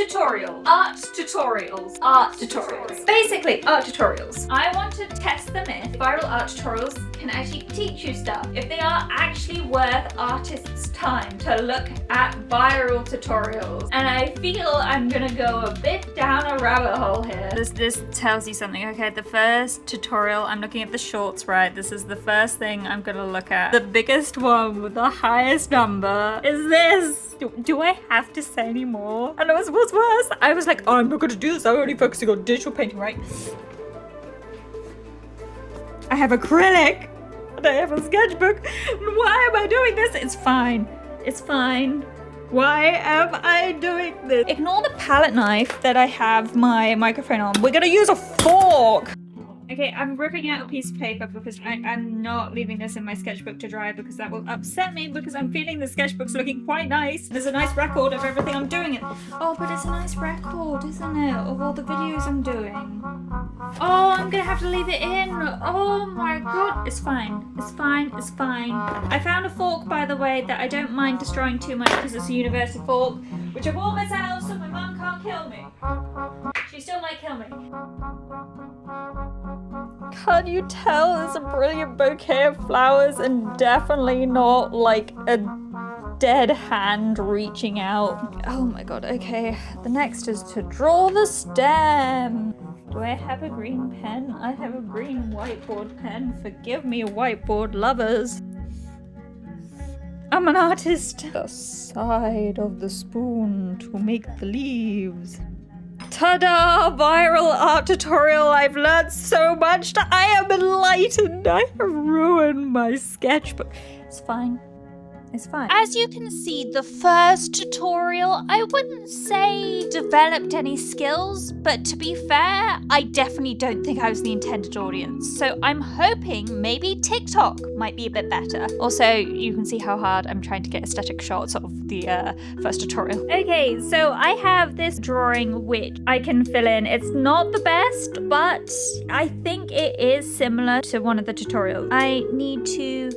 tutorial. Art tutorials. Art tutorials. Basically, art tutorials. I want to test them if viral art tutorials can actually teach you stuff. If they are actually worth artists' time to look at viral tutorials. And I feel I'm gonna go a bit down a rabbit hole here. This tells you something, okay? The first tutorial, I'm looking at the shorts, right? This is the first thing I'm gonna look at. The biggest one with the highest number is this. Do I have to say any more? And it was what's worse. I was like, oh, I'm not gonna do this. I'm only focusing on digital painting, right? I have acrylic and I have a sketchbook. Why am I doing this? It's fine. It's fine. Why am I doing this? Ignore the palette knife that I have my microphone on. We're gonna use a fork. Okay, I'm ripping out a piece of paper because I'm not leaving this in my sketchbook to dry because that will upset me because I'm feeling the sketchbook's looking quite nice. There's a nice record of everything I'm doing. Oh, but it's a nice record, isn't it? Of all the videos I'm doing. Oh, I'm gonna have to leave it in. Oh my god. It's fine. It's fine. It's fine. I found a fork, by the way, that I don't mind destroying too much because it's a university fork, which I bought myself so my mum can't kill me. She still might kill me. Can't you tell it's a brilliant bouquet of flowers and definitely not like a dead hand reaching out? Oh my god, okay. The next is to draw the stem. Do I have a green pen? I have a green whiteboard pen. Forgive me, whiteboard lovers. I'm an artist. The side of the spoon to make the leaves. Ta-da! Viral art tutorial. I've learned so much. I am enlightened. I have ruined my sketchbook. It's fine. It's fine. As you can see, the first tutorial, I wouldn't say developed any skills, but to be fair, I definitely don't think I was the intended audience. So I'm hoping maybe TikTok might be a bit better. Also, you can see how hard I'm trying to get aesthetic shots of the first tutorial. Okay, so I have this drawing which I can fill in. It's not the best, but I think it is similar to one of the tutorials. I need to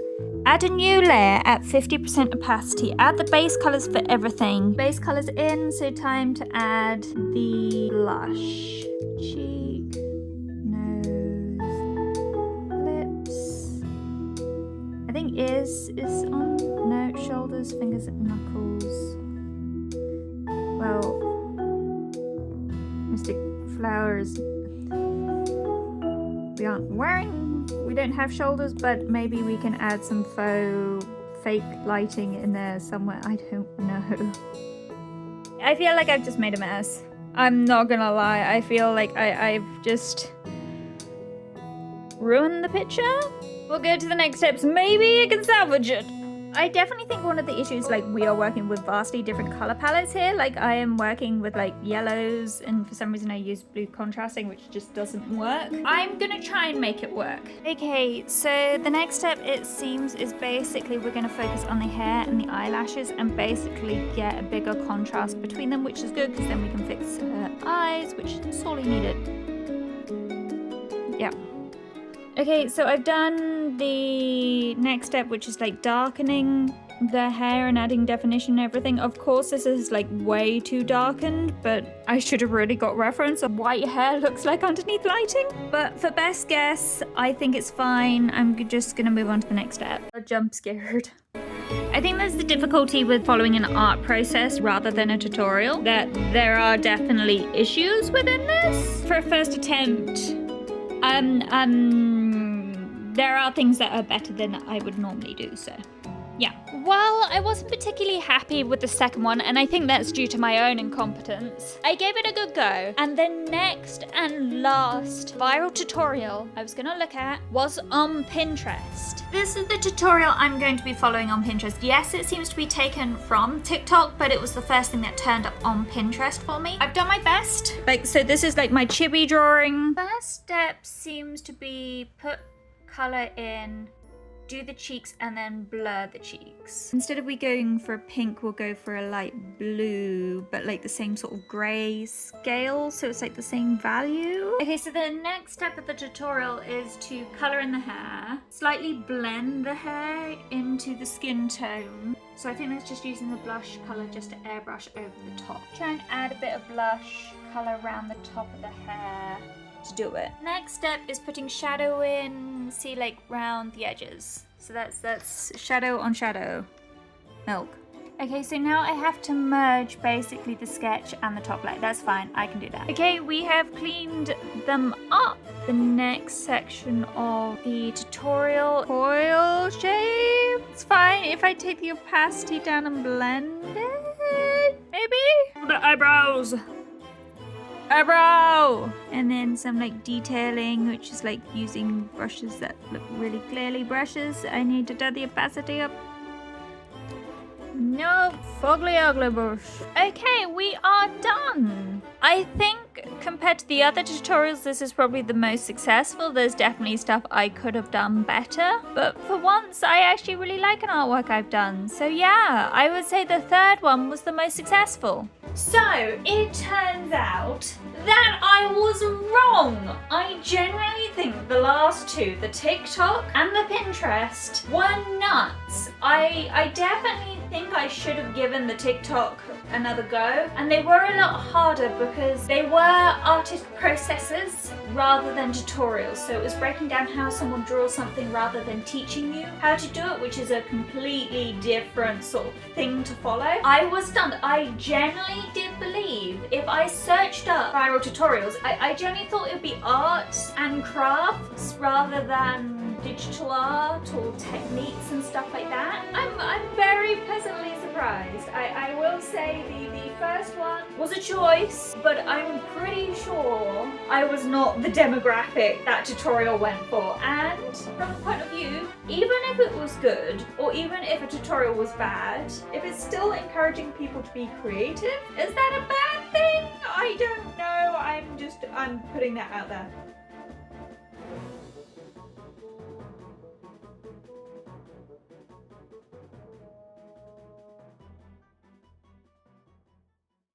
add a new layer at 50% opacity. Add the base colors for everything. Base colors in, so time to add the blush. Cheek, nose, lips. I think ears is on. No, shoulders, fingers, knuckles. Well, Mystic Flowers. We aren't wearing, we don't have shoulders, but maybe we can add some fake lighting in there somewhere. I don't know. I feel like I've just made a mess. I'm not gonna lie. I feel like I've just ruined the picture. We'll go to the next steps. Maybe I can salvage it. I definitely think one of the issues, like, we are working with vastly different color palettes here. Like, I am working with like yellows, and for some reason I use blue contrasting, which just doesn't work. I'm gonna try and make it work. Okay, so the next step, it seems, is basically we're gonna focus on the hair and the eyelashes and basically get a bigger contrast between them, which is good because then we can fix her eyes, which is sorely needed. Yeah. Okay, so I've done the next step, which is like darkening the hair and adding definition and everything. Of course, this is like way too darkened, but I should have really got reference of what your hair looks like underneath lighting. But for best guess, I think it's fine. I'm just gonna move on to the next step. I'm jump scared. I think there's the difficulty with following an art process rather than a tutorial, that there are definitely issues within this. For a first attempt, there are things that are better than I would normally do, so yeah. Well, I wasn't particularly happy with the second one, and I think that's due to my own incompetence. I gave it a good go, and the next and last viral tutorial I was gonna look at was on Pinterest. This is the tutorial I'm going to be following on Pinterest. Yes, it seems to be taken from TikTok, but it was the first thing that turned up on Pinterest for me. I've done my best. Like, so this is like my chibi drawing. First step seems to be put color in, do the cheeks and then blur the cheeks. Instead of we going for a pink, we'll go for a light blue, but like the same sort of grey scale, so it's like the same value. Okay, so the next step of the tutorial is to colour in the hair, slightly blend the hair into the skin tone. So I think that's just using the blush colour just to airbrush over the top. Try and add a bit of blush colour around the top of the hair to do it. Next step is putting shadow in, see, like round the edges. So that's shadow on shadow. Milk. Okay, so now I have to merge basically the sketch and the top light. That's fine, I can do that. Okay, we have cleaned them up. The next section of the tutorial, foil shape. It's fine if I take the opacity down and blend it, maybe? The eyebrows. Eyebrow! And then some like detailing, which is like using brushes that look really clearly brushes. I need to turn the opacity up. No, fugly ugly bush. Okay, we are done. I think compared to the other tutorials, this is probably the most successful. There's definitely stuff I could have done better, but for once, I actually really like an artwork I've done. So yeah, I would say the third one was the most successful. So, it turns out that I was wrong. I genuinely think the last two, the TikTok and the Pinterest, were nuts. I definitely think I should have given the TikTok another go, and they were a lot harder because they were artist processes rather than tutorials. So it was breaking down how someone draws something rather than teaching you how to do it, which is a completely different sort of thing to follow. I was stunned. I genuinely did believe if I searched up viral tutorials, I genuinely thought it would be arts and crafts rather than digital art or techniques and stuff like that. I'm very pleasantly surprised. I will say the first one was a choice, but I'm pretty sure I was not the demographic that tutorial went for. And from a point of view, even if it was good, or even if a tutorial was bad, if it's still encouraging people to be creative, is that a bad thing? I don't know. I'm putting that out there.